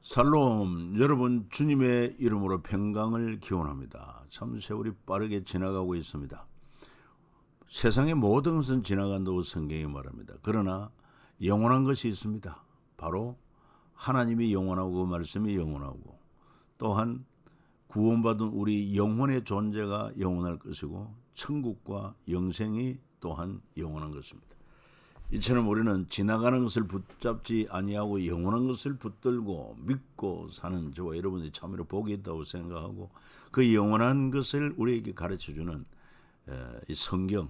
살롬, 여러분 주님의 이름으로 평강을 기원합니다. 참 세월이 빠르게 지나가고 있습니다. 세상의 모든 것은 지나간다고 성경이 말합니다. 그러나 영원한 것이 있습니다. 바로 하나님이 영원하고 말씀이 영원하고 또한 구원받은 우리 영혼의 존재가 영원할 것이고 천국과 영생이 또한 영원한 것입니다. 이처럼 우리는 지나가는 것을 붙잡지 아니하고 영원한 것을 붙들고 믿고 사는 저와 여러분이 참으로 복이 있다고 생각하고 그 영원한 것을 우리에게 가르쳐주는 이 성경,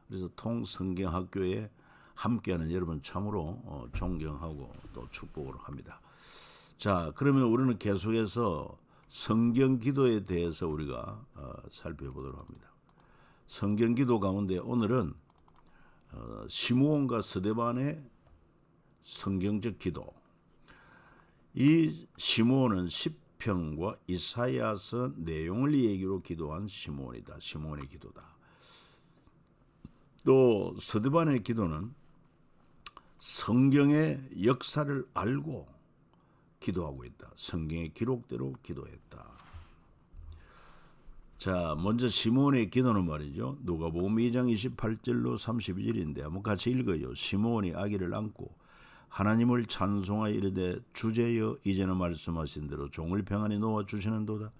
그래서 통성경학교에 함께하는 여러분 참으로 존경하고 또 축복을 합니다. 자, 그러면 우리는 계속해서 성경 기도에 대해서 우리가 살펴보도록 합니다. 성경 기도 가운데 오늘은 시므온과 스데반의 성경적 기도. 이 시므온은 시편과 이사야서 내용을 얘기로 기도한 시므온이다. 시므온의 기도다. 또 스데반의 기도는 성경의 역사를 알고 기도하고 있다. 성경의 기록대로 기도했다. 자, 먼저 시므온의 기도는 말이죠. 누가복음 2장 28절로 32절인데 한번 같이 읽어요. 시므온이 아기를 안고 하나님을 찬송하여 이르되 주제여 이제는 말씀하신 대로 종을 평안히 놓아 주시는도다.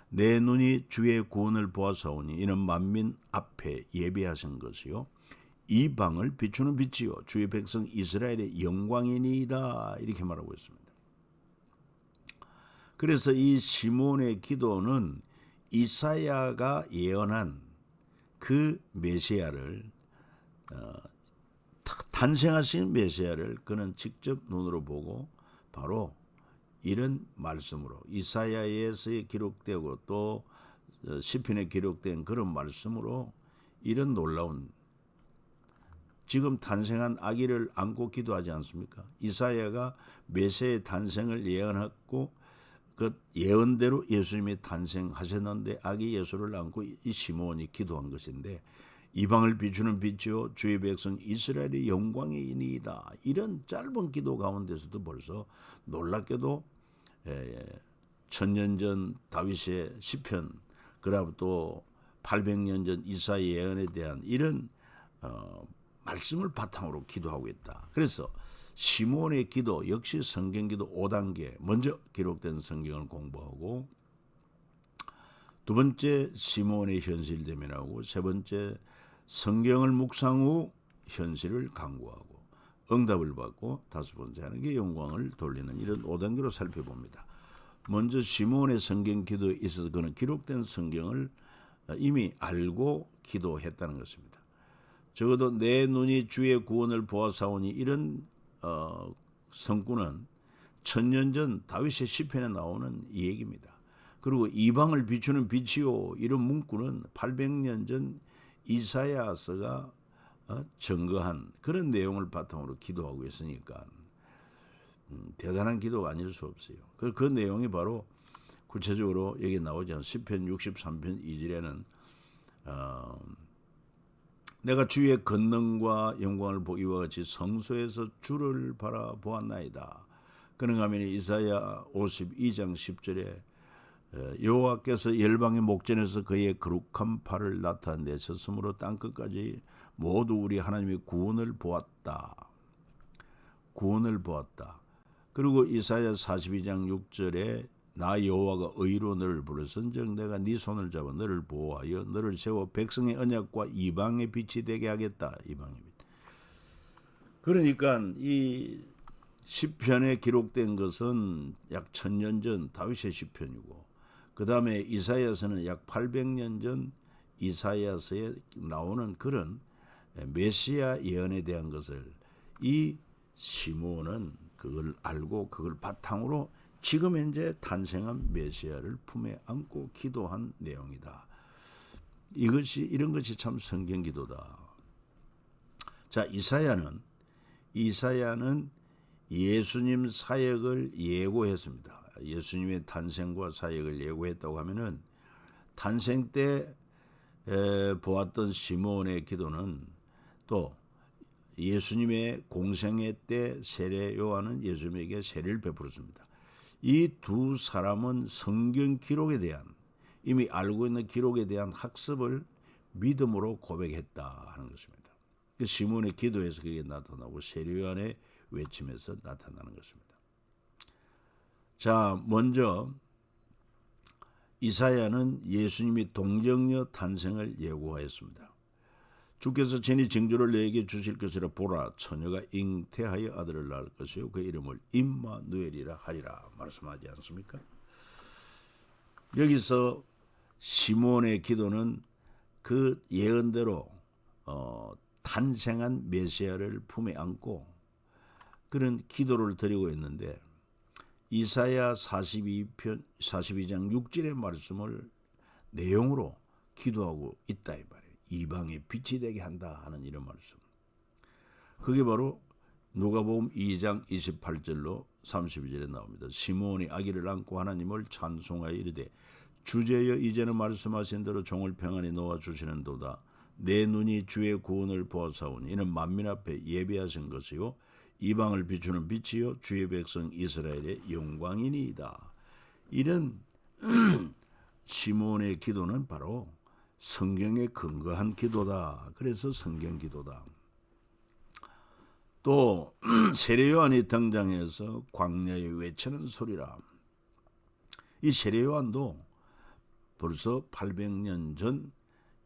내 눈이 주의 구원을 보아사오니 이는 만민 앞에 예비하신 것이요 이방을 비추는 빛이요 주의 백성 이스라엘의 영광이니이다. 이렇게 말하고 있습니다. 그래서 이 시므온의 기도는 이사야가 예언한 그 메시아를 탄생하신 메시아를 그는 직접 눈으로 보고 바로 이런 말씀으로 이사야에서 기록되고 또 시편에 기록된 그런 말씀으로 이런 놀라운 지금 탄생한 아기를 안고 기도하지 않습니까? 이사야가 메시아의 탄생을 예언했고 그 예언대로 예수님이 탄생하셨는데 아기 예수를 안고 이 시므온이 기도한 것인데 이방을 비추는 빛이요 주의 백성 이스라엘의 영광이니이다. 이런 짧은 기도 가운데서도 벌써 놀랍게도 천년 전 다윗의 시편 그다음 또 800년 전 이사야 예언에 대한 이런 말씀을 바탕으로 기도하고 있다. 그래서 시므온의 기도 역시 성경기도 5단계 먼저 기록된 성경을 공부하고 두 번째 시므온의 현실 대면하고 세 번째 성경을 묵상 후 현실을 강구하고 응답을 받고 다섯 번째 하나님께 영광을 돌리는 이런 5단계로 살펴봅니다. 먼저 시므온의 성경 기도에 있어서 그는 기록된 성경을 이미 알고 기도했다는 것입니다. 적어도 내 눈이 주의 구원을 보아사오니 이런 성구는 천년 전 다윗의 시편에 나오는 이 얘기입니다. 그리고 이방을 비추는 빛이요 이런 문구는 800년 전 이사야서가 증거한 그런 내용을 바탕으로 기도하고 있으니까 대단한 기도가 아닐 수 없어요. 그 내용이 바로 구체적으로 여기 나오지 않은 시편 63편 2절에는 내가 주의 권능과 영광을 보기와 같이 성소에서 주를 바라보았나이다. 그런가 하면 이사야 52장 10절에 여호와께서 열방의 목전에서 그의 거룩한 팔을 나타내셨으므로 땅끝까지 모두 우리 하나님의 구원을 보았다. 구원을 보았다. 그리고 이사야 42장 6절에 나 여호와가 의로 너를 부르선즉 내가 네 손을 잡아 너를 보호하여 너를 세워 백성의 언약과 이방의 빛이 되게 하겠다. 이방의 빛. 그러니까 이 시편에 기록된 것은 약 1000년 전 다윗의 시편이고 그 다음에 이사야서는 약 800년 전 이사야서에 나오는 그런 메시아 예언에 대한 것을 이 시므온은 그걸 알고 그걸 바탕으로 지금 현재 탄생한 메시아를 품에 안고 기도한 내용이다. 이런 것이 참 성경 기도다. 자, 이사야는 예수님 사역을 예고했습니다. 예수님의 탄생과 사역을 예고했다고 하면은 탄생 때 보았던 시므온의 기도는 또 예수님의 공생애 때 세례 요한은 예수님에게 세례를 베풀었습니다. 이 두 사람은 성경 기록에 대한, 이미 알고 있는 기록에 대한 학습을 믿음으로 고백했다 하는 것입니다. 시몬의 기도에서 그게 나타나고 세례요한의 외침에서 나타나는 것입니다. 자, 먼저 이사야는 예수님이 동정녀 탄생을 예고하였습니다. 주께서 친히 징조를 내게 주실 것이라. 보라, 처녀가 잉태하여 아들을 낳을 것이요 그 이름을 임마누엘이라 하리라 말씀하지 않습니까? 여기서 시몬의 기도는 그 예언대로 탄생한 메시아를 품에 안고 그런 기도를 드리고 있는데, 이사야 42장 6절의 말씀을 내용으로 기도하고 있다 이 말이에요. 이방의 빛이 되게 한다 하는 이런 말씀. 그게 바로 누가복음 2장 28절로 32절에 나옵니다. 시몬이 아기를 안고 하나님을 찬송하여 이르되 주제여 이제는 말씀하신 대로 종을 평안히 놓아 주시는도다. 내 눈이 주의 구원을 보아사오니 이는 만민 앞에 예비하신 것이요 이방을 비추는 빛이요 주의 백성 이스라엘의 영광이니이다. 이런 시몬의 기도는 바로 성경에 근거한 기도다. 그래서 성경 기도다. 또 세례요한이 등장해서 광야에 외치는 소리라. 이 세례요한도 벌써 800년 전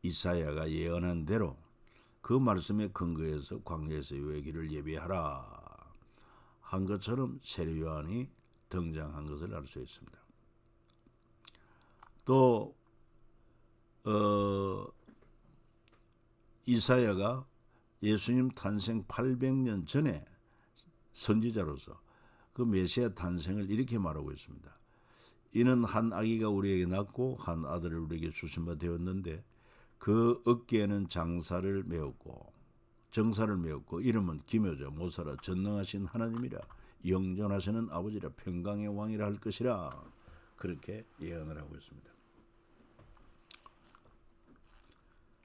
이사야가 예언한 대로 그 말씀에 근거해서 광야에서 외기를 예비하라 한 것처럼 세례요한이 등장한 것을 알 수 있습니다. 또 이사야가 예수님 탄생 800년 전에 선지자로서 그 메시아 탄생을 이렇게 말하고 있습니다. 이는 한 아기가 우리에게 낳고 한 아들을 우리에게 주신 바 되었는데 그 어깨에는 정사를 메었고 이름은 기묘자 모사라 전능하신 하나님이라 영존하시는 아버지라 평강의 왕이라 할 것이라 그렇게 예언을 하고 있습니다.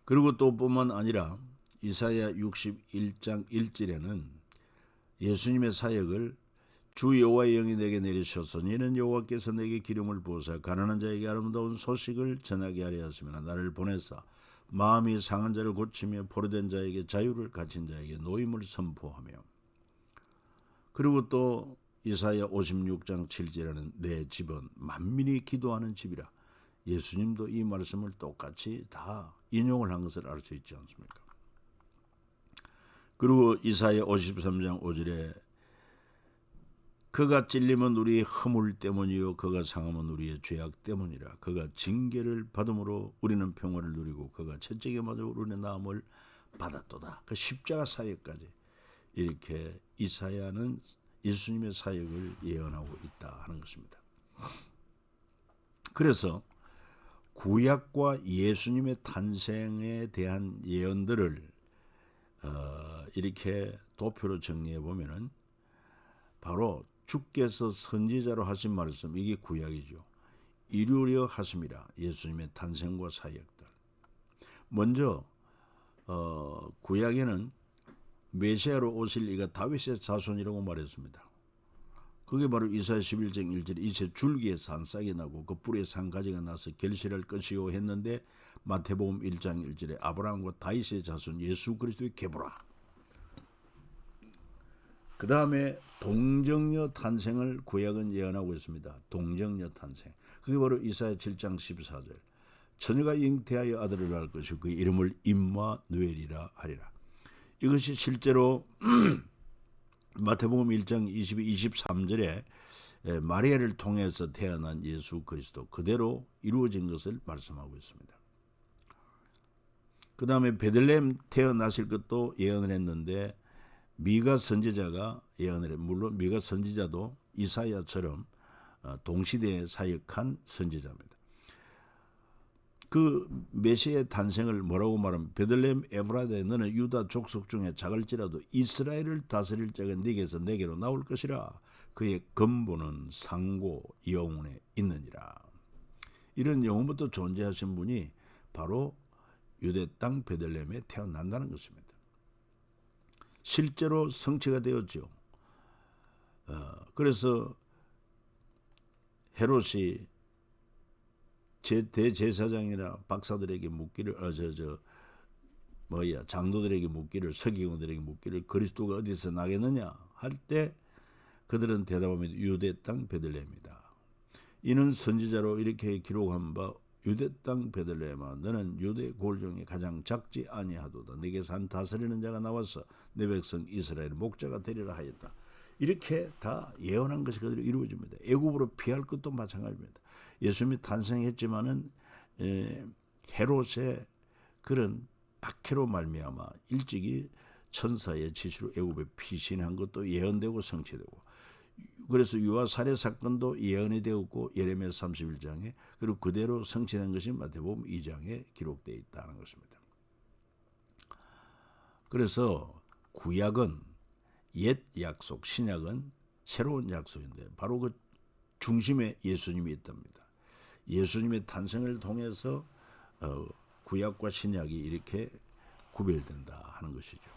그리고 또 뿐만 아니라 이사야 61장 1절에는 예수님의 사역을 주 여호와의 영이 내게 내리셨으니 이는 여호와께서 내게 기름을 부으사 가난한 자에게 아름다운 소식을 전하게 하려 하시며 나를 보내사 마음이 상한 자를 고치며 포로된 자에게 자유를 갇힌 자에게 노임을 선포하며, 그리고 또 이사야 56장 7절에는 내 집은 만민이 기도하는 집이라. 예수님도 이 말씀을 똑같이 다 인용을 한 것을 알 수 있지 않습니까? 그리고 이사야 53장 5절에 그가 찔림은 우리의 허물 때문이요 그가 상함은 우리의 죄악 때문이라. 그가 징계를 받음으로 우리는 평화를 누리고 그가 채찍에 맞아 우리는 나음을 받았도다. 그 십자가 사역까지 이렇게 이사야는 예수님의 사역을 예언하고 있다 하는 것입니다. 그래서 구약과 예수님의 탄생에 대한 예언들을 이렇게 도표로 정리해 보면은 바로 주께서 선지자로 하신 말씀, 이게 구약이죠. 이루려 하심이라. 예수님의 탄생과 사역들. 먼저 구약에는 메시아로 오실 이가 다윗의 자손이라고 말했습니다. 그게 바로 이사야 11장 1절에 이제 줄기에 산싹이 나고 그 뿌리에 산가지가 나서 결실할 것이요 했는데, 마태복음 1장 1절에 아브라함과 다윗의 자손 예수 그리스도의 계보라. 그 다음에 동정녀 탄생을 구약은 예언하고 있습니다. 동정녀 탄생. 그게 바로 이사야 7장 14절. 처녀가 잉태하여 아들을 낳을 것이고 그 이름을 임마누엘이라 하리라. 이것이 실제로 마태복음 1장 23절에 마리아를 통해서 태어난 예수 그리스도 그대로 이루어진 것을 말씀하고 있습니다. 그 다음에 베들레헴 태어나실 것도 예언을 했는데 미가 선지자가 예언을 했. 물론 미가 선지자도 이사야처럼 동시대에 사역한 선지자입니다. 그 메시아의 탄생을 뭐라고 말하면 베들레헴 에브라데 너는 유다 족속 중에 작을지라도 이스라엘을 다스릴 자가 네게서 내게로 나올 것이라. 그의 근본은 상고 영혼에 있느니라. 이런 영혼부터 존재하신 분이 바로 유대 땅 베들레헴에 태어난다는 것입니다. 실제로 성취가 되었죠. 그래서 헤롯이 대제사장이나 박사들에게 묻기를 장로들에게 묻기를, 서기관들에게 묻기를 그리스도가 어디서 나겠느냐 할 때 그들은 대답합니다. 유대 땅 베들레헴이다. 이는 선지자로 이렇게 기록한 바 유대 땅 베들레헴아 너는 유대 골 중에 가장 작지 아니하도다. 네게서 한 다스리는 자가 나와서 내 백성 이스라엘 목자가 되리라 하였다. 이렇게 다 예언한 것이 그대로 이루어집니다. 애굽으로 피할 것도 마찬가지입니다. 예수님이 탄생했지만은 헤롯의 그런 박해로 말미암아 일찍이 천사의 지시로 애굽에 피신한 것도 예언되고 성취되고, 그래서 유아 살해 사건도 예언이 되었고 예레미야 31장에, 그리고 그대로 성취된 것이 마태복음 2장에 기록되어 있다는 것입니다. 그래서 구약은 옛 약속, 신약은 새로운 약속인데 바로 그 중심에 예수님이 있답니다. 예수님의 탄생을 통해서 구약과 신약이 이렇게 구별된다 하는 것이죠.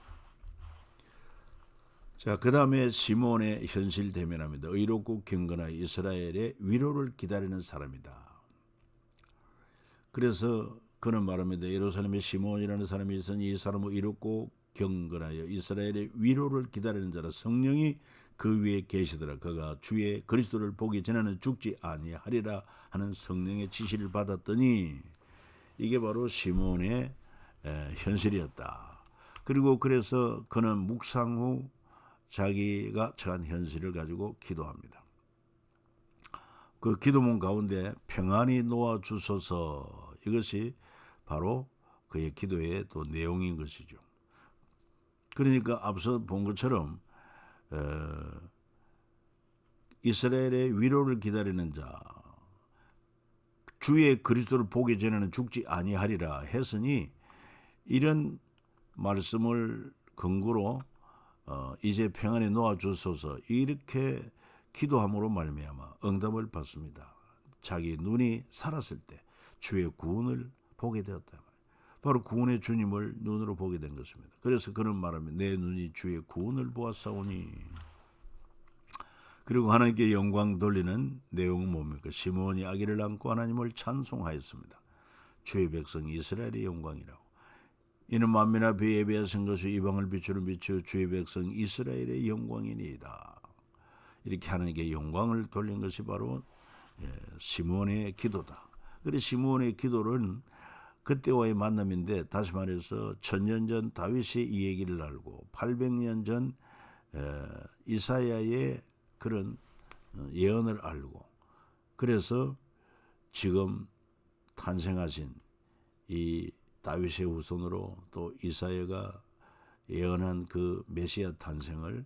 자, 그 다음에 시몬의 현실 대면합니다. 의롭고 경건하여 이스라엘의 위로를 기다리는 사람이다. 그래서 그는 말합니다. 예루살렘에 시몬이라는 사람이 있으니 이 사람은 의롭고 경건하여 이스라엘의 위로를 기다리는 자라. 성령이 그 위에 계시더라. 그가 주의 그리스도를 보기 전에는 죽지 아니하리라 하는 성령의 지시를 받았더니, 이게 바로 시몬의 현실이었다. 그리고 그래서 그는 묵상 후 자기가 처한 현실을 가지고 기도합니다. 그 기도문 가운데 평안히 놓아 주소서, 이것이 바로 그의 기도의 또 내용인 것이죠. 그러니까 앞서 본 것처럼 이스라엘의 위로를 기다리는 자, 주의 그리스도를 보기 전에는 죽지 아니하리라 했으니, 이런 말씀을 근거로 이제 평안에 놓아주소서 이렇게 기도함으로 말미암아 응답을 받습니다. 자기 눈이 살았을 때 주의 구원을 보게 되었다. 바로 구원의 주님을 눈으로 보게 된 것입니다. 그래서 그는 말합니다. 내 눈이 주의 구원을 보았사오니. 그리고 하나님께 영광 돌리는 내용은 뭡니까? 시몬이 아기를 안고 하나님을 찬송하였습니다. 주의 백성 이스라엘의 영광이라고. 이는 만민 앞에 예비하신 것이 이방을 비추는 빛이요 주의 백성 이스라엘의 영광이니이다. 이렇게 하나님께 영광을 돌린 것이 바로 시몬의 기도다. 그래서 시몬의 기도는 그때와의 만남인데, 다시 말해서 1000년 전 다윗이 이 얘기를 알고 800년 전 이사야의 그런 예언을 알고, 그래서 지금 탄생하신 이 다윗의 후손으로 또 이사야가 예언한 그 메시아 탄생을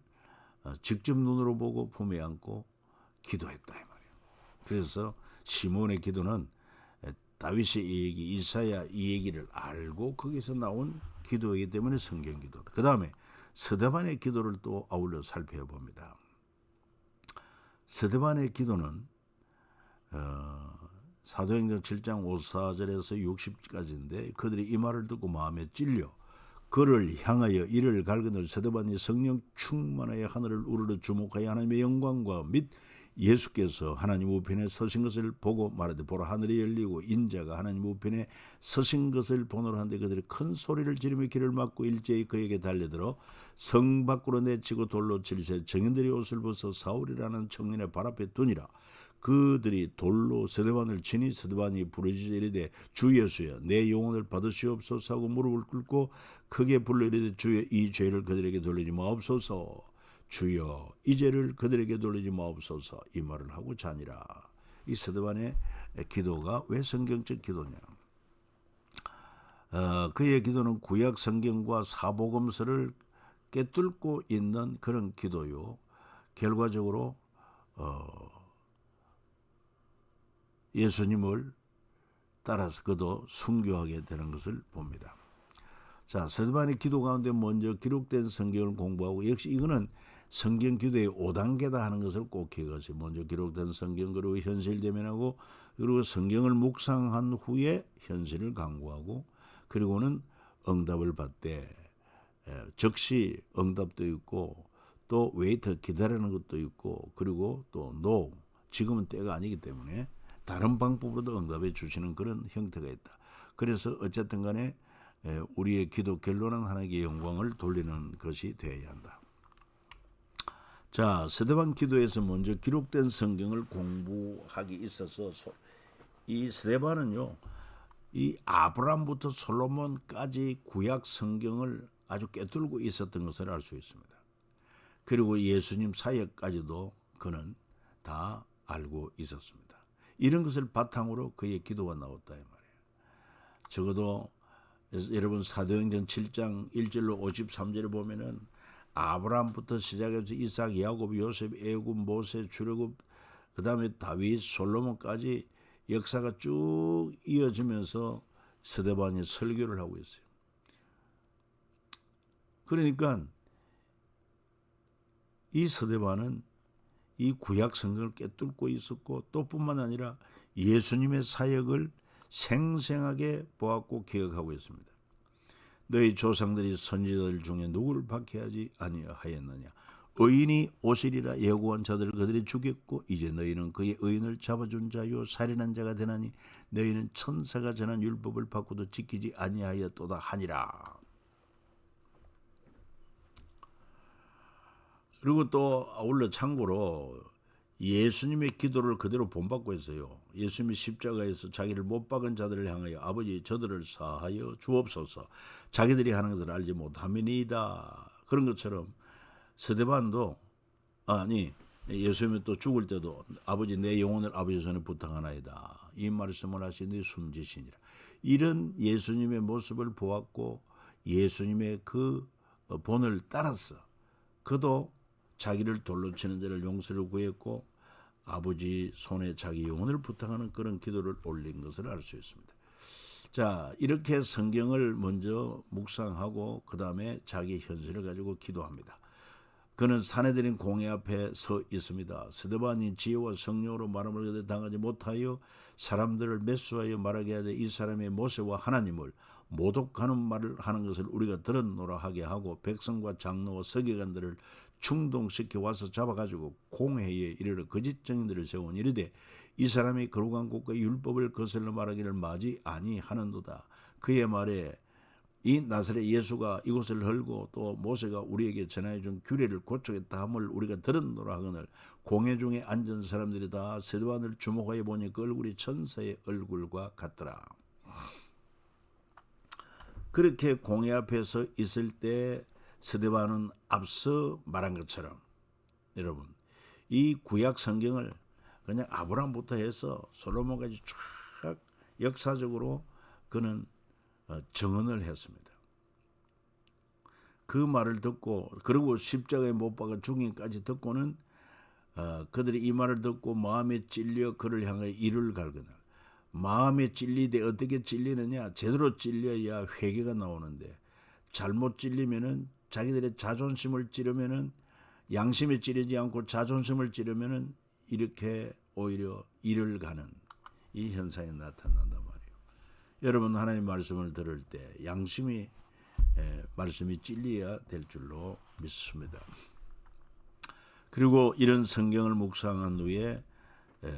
직접 눈으로 보고 품에 안고 기도했다 이 말이에요. 그래서 시몬의 기도는 다윗의 이 얘기, 이사야 이 얘기를 알고 거기서 나온 기도이기 때문에 성경기도다. 그 다음에 스데반의 기도를 또 아울러 살펴봅니다. 스데반의 기도는 사도행전 7장 54절에서 60까지인데, 그들이 이 말을 듣고 마음에 찔려 그를 향하여 이를 갈그늘 스데반이 성령 충만하여 하늘을 우러러 주목하여 하나님의 영광과 및 예수께서 하나님 우편에 서신 것을 보고 말하되, 보라 하늘이 열리고 인자가 하나님 우편에 서신 것을 보노라 하는데, 그들이 큰 소리를 지르며 길을 막고 일제히 그에게 달려들어 성 밖으로 내치고 돌로 칠세 정인들이 옷을 벗어 사울이라는 청년의 발 앞에 두니라. 그들이 돌로 스데반을 치니 스데반이 부르짖어 이르되 주 예수여 내 영혼을 받으시옵소서 하고 무릎을 꿇고 크게 불러 이르되 주여 이 죄를 그들에게 돌리지 마옵소서. 주여 이 죄를 그들에게 돌리지 마옵소서. 이 말을 하고 자니라. 이 스데반의 기도가 왜 성경적 기도냐? 그의 기도는 구약 성경과 사복음서를 꿰뚫고 있는 그런 기도요. 결과적으로 예수님을 따라서 그도 순교하게 되는 것을 봅니다. 자, 스데반의 기도 가운데 먼저 기록된 성경을 공부하고, 역시 이거는 성경 기도의 5단계다 하는 것을 꼭 기억하세요. 먼저 기록된 성경, 그리고 현실 대면하고, 그리고 성경을 묵상한 후에 현실을 강구하고, 그리고는 응답을 받되 즉시 응답도 있고 또 웨이터 기다리는 것도 있고, 그리고 또 지금은 때가 아니기 때문에 다른 방법으로도 응답해 주시는 그런 형태가 있다. 그래서 어쨌든 간에 우리의 기도 결론은 하나님께 영광을 돌리는 것이 되어야 한다. 자, 스데반 기도에서 먼저 기록된 성경을 공부하기 있어서 이 스데반은요, 이 아브라함부터 솔로몬까지 구약 성경을 아주 꿰뚫고 있었던 것을 알 수 있습니다. 그리고 예수님 사역까지도 그는 다 알고 있었습니다. 이런 것을 바탕으로 그의 기도가 나왔다 이 말이에요. 적어도 여러분 사도행전 7장 1절로 53절에 보면은 아브라함부터 시작해서 이삭, 야곱, 요셉, 애굽, 모세, 출애굽, 그 다음에 다윗, 솔로몬까지 역사가 쭉 이어지면서 스데반이 설교를 하고 있어요. 그러니까 이 스데반은 이 구약 성경을 꿰뚫고 있었고 또 뿐만 아니라 예수님의 사역을 생생하게 보았고 기억하고 있습니다. 너희 조상들이 선지자들 중에 누구를 박해하지 아니하였느냐. 의인이 오시리라 예고한 자들을 그들이 죽였고 이제 너희는 그의 의인을 잡아준 자요 살인한 자가 되나니 너희는 천사가 전한 율법을 받고도 지키지 아니하였도다 하니라. 그리고 또 아울러 참고로 예수님의 기도를 그대로 본받고 있어요. 예수님이 십자가에서 자기를 못 박은 자들을 향하여 아버지 저들을 사하여 주옵소서. 자기들이 하는 것을 알지 못함이니이다. 그런 것처럼 스데반도 예수님이 또 죽을 때도 아버지 내 영혼을 아버지 손에 부탁하나이다. 이 말씀을 하시니 숨지시니라. 이런 예수님의 모습을 보았고 예수님의 그 본을 따랐어. 그도 자기를 돌로 치는 자를 용서를 구했고 아버지 손에 자기 영혼을 부탁하는 그런 기도를 올린 것을 알 수 있습니다. 자, 이렇게 성경을 먼저 묵상하고 그 다음에 자기 현실을 가지고 기도합니다. 그는 사내들인 공회 앞에 서 있습니다. 스데반이 지혜와 성령으로 말함을 그대 당하지 못하여 사람들을 매수하여 말하게 하되 이 사람의 모세와 하나님을 모독하는 말을 하는 것을 우리가 들었노라 하게 하고 백성과 장로와 서기관들을 충동시켜 와서 잡아가지고 공회에 이르러 거짓 증인들을 세운 이르되 이 사람이 거룩한 곳과 율법을 거슬러 말하기를 마지 아니하는도다. 그의 말에 이 나사렛 예수가 이곳을 헐고 또 모세가 우리에게 전하여 준 규례를 고치겠다 함을 우리가 들었노라 하거늘 공회 중에 앉은 사람들이 다 스데반을 주목하여 보니 그 얼굴이 천사의 얼굴과 같더라. 그렇게 공회 앞에서 있을 때 스데반은 앞서 말한 것처럼 여러분 이 구약 성경을 그냥 아브라함부터 해서 솔로몬까지 쫙 역사적으로 그는 증언을 했습니다. 그 말을 듣고 그리고 십자가에 못 박아 죽임까지 듣고는 그들이 이 말을 듣고 마음에 찔려 그를 향하여 이를 갈거늘 마음에 찔리되 어떻게 찔리느냐 제대로 찔려야 회개가 나오는데 잘못 찔리면은 자기들의 자존심을 찌르면은 양심에 찌르지 않고 자존심을 찌르면은 이렇게 오히려 이를 가는 이 현상이 나타난단 말이에요. 여러분 하나님의 말씀을 들을 때 양심이 말씀이 찔려야 될 줄로 믿습니다. 그리고 이런 성경을 묵상한 후에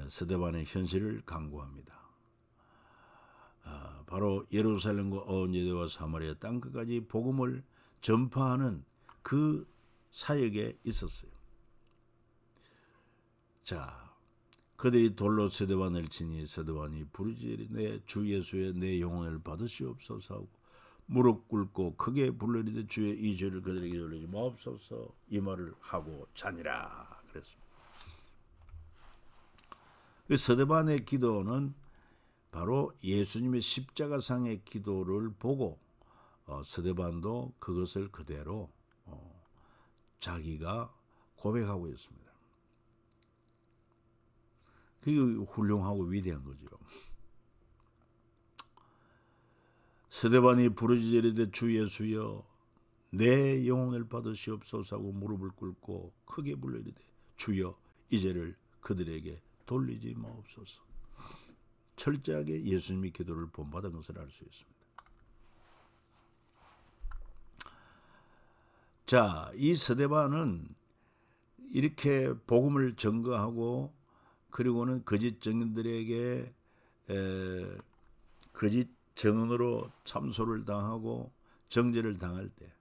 스데반의 현실을 강구합니다. 바로 예루살렘과 온 유대와 사마리아 땅끝까지 복음을 전파하는 그 사역에 있었어요. 자, 그들이 돌로 스데반을 치니 스데반이 부르짖으되 주 예수의 내 영혼을 받으시옵소서 하고 무릎 꿇고 크게 불러이르되 주의 이 죄를 그들에게 돌리지 마옵소서 이 말을 하고 자니라 그랬습니다. 그 스데반의 기도는 바로 예수님의 십자가상의 기도를 보고 스데반도 그것을 그대로 자기가 고백하고 있습니다. 그게 훌륭하고 위대한 거죠. 스데반이 부르짖으되 주 예수여 내 영혼을 받으시옵소서 하고 무릎을 꿇고 크게 불러이르되 주여 이 죄를 그들에게 돌리지 마옵소서. 철저하게 예수님의 기도를 본받은 것을 알 수 있습니다. 자, 이 스데반은 이렇게 복음을 전거하고 그리고는 거짓 증인들에게 거짓 증언으로 참소를 당하고 정죄를 당할 때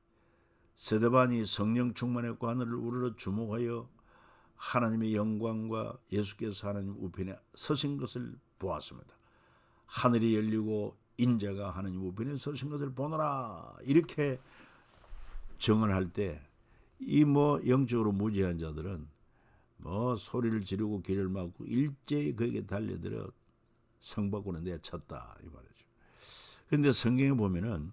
스데반이 성령 충만했고 하늘을 우러러 주목하여 하나님의 영광과 예수께서 하나님 우편에 서신 것을 보았습니다. 하늘이 열리고 인자가 하나님 우편에 서신 것을 보노라, 이렇게 증언할 때 이 영적으로 무지한 자들은 소리를 지르고 길을 막고 일제히 그에게 달려들어 성밖으로 내쳤다, 이 말이죠. 그런데 성경에 보면은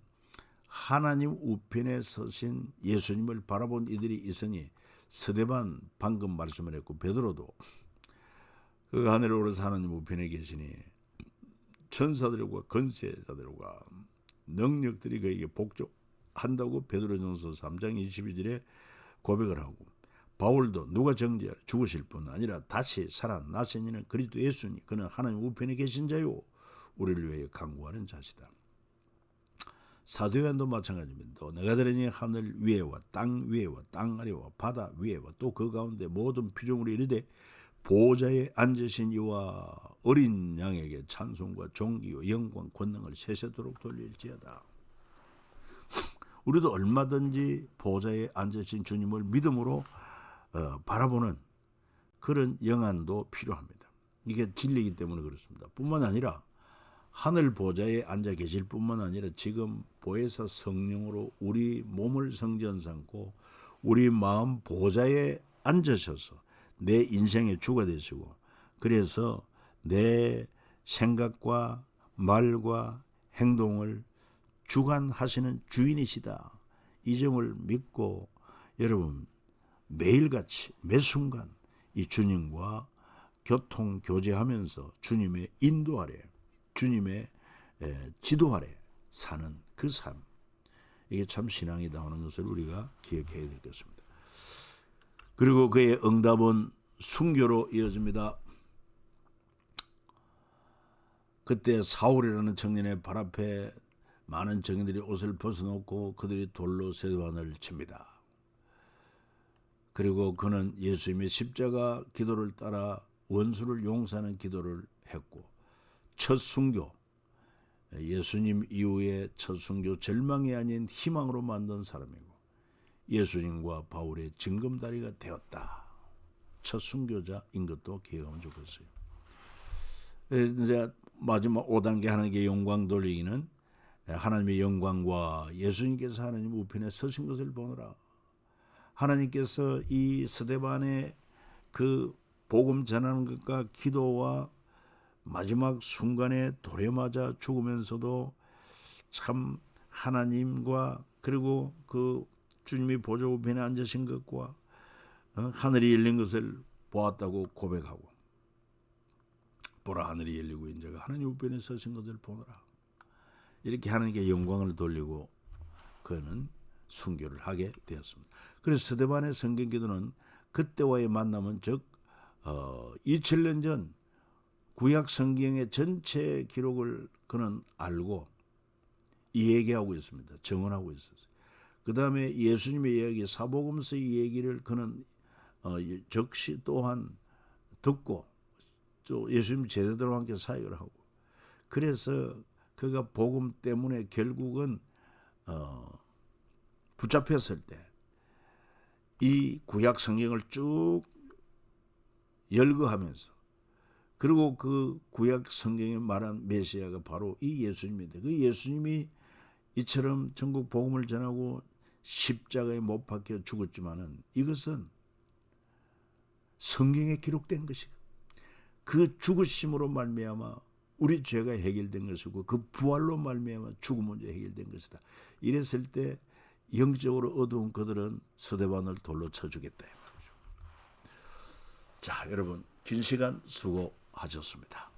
하나님 우편에 서신 예수님을 바라본 이들이 있으니 스데반 방금 말씀을 했고 베드로도 그 하늘에 오르사 하나님 우편에 계시니 천사들과 권세자들과 능력들이 그에게 복종한다고 베드로전서 3장 22절에 고백을 하고, 바울도 누가 정죄하라 죽으실 뿐 아니라 다시 살아나신 이는 그리스도 예수니 그는 하나님 우편에 계신 자요 우리를 위해 간구하는 자시다. 사도 요한도 마찬가지입니다. 내가 들으니 하늘 위에와 땅 위에와 땅 아래와 바다 위에와 또 그 가운데 모든 피조물이 이르되 보좌에 앉으신 이와 어린 양에게 찬송과 존귀와 영광 권능을 세세도록 돌릴지어다. 우리도 얼마든지 보좌에 앉으신 주님을 믿음으로 바라보는 그런 영안도 필요합니다. 이게 진리이기 때문에 그렇습니다. 뿐만 아니라 하늘 보좌에 앉아 계실 뿐만 아니라 지금 보혜사 성령으로 우리 몸을 성전 삼고 우리 마음 보좌에 앉으셔서 내 인생의 주가 되시고, 그래서 내 생각과 말과 행동을 주관하시는 주인이시다, 이 점을 믿고 여러분 매일같이 매 순간 이 주님과 교통 교제하면서 주님의 인도 아래, 주님의 지도 아래 사는 그 삶, 이게 참 신앙이다 하는 것을 우리가 기억해야 될 것입니다. 그리고 그의 응답은 순교로 이어집니다. 그때 사울이라는 청년의 발 앞에 많은 정인들이 옷을 벗어놓고 그들이 돌로 세반을 칩니다. 그리고 그는 예수님의 십자가 기도를 따라 원수를 용서하는 기도를 했고, 첫 순교, 예수님 이후에 첫 순교, 절망이 아닌 희망으로 만든 사람이고 예수님과 바울의 징검다리가 되었다. 첫 순교자인 것도 기억하면 좋겠어요. 이제 마지막 5단계 하나님께 영광 돌리기는 하나님의 영광과 예수님께서 하나님 우편에 서신 것을 보느라, 하나님께서 이 스데반의 그 복음 전하는 것과 기도와 마지막 순간에 돌에 맞아 죽으면서도 참 하나님과 그리고 그 주님이 보좌 우편에 앉으신 것과 하늘이 열린 것을 보았다고 고백하고, 보라 하늘이 열리고 인자가 하나님 우편에 서신 것을 보느라, 이렇게 하나님께 영광을 돌리고 그는 순교를 하게 되었습니다. 그래서 스데반의 성경 기도는 그때와의 만남은 즉 2000년 전 구약 성경의 전체 기록을 그는 알고 이야기하고 있습니다. 증언하고 있었어요. 그 다음에 예수님의 이야기, 사복음서의 얘기를 그는 적시 또한 듣고 또 예수님 제자들과 함께 사역을 하고, 그래서 그가 복음 때문에 결국은 붙잡혔을 때 이 구약 성경을 쭉 열거하면서, 그리고 그 구약 성경에 말한 메시아가 바로 이 예수님인데, 그 예수님이 이처럼 전국 복음을 전하고 십자가에 못 박혀 죽었지만은 이것은 성경에 기록된 것이고 그 죽으심으로 말미암아 우리 죄가 해결된 것이고 그 부활로 말미암아 죽음 문제 해결된 것이다. 이랬을 때 영적으로 어두운 그들은 스데반을 돌로 쳐주겠다. 자, 여러분 긴 시간 수고하셨습니다.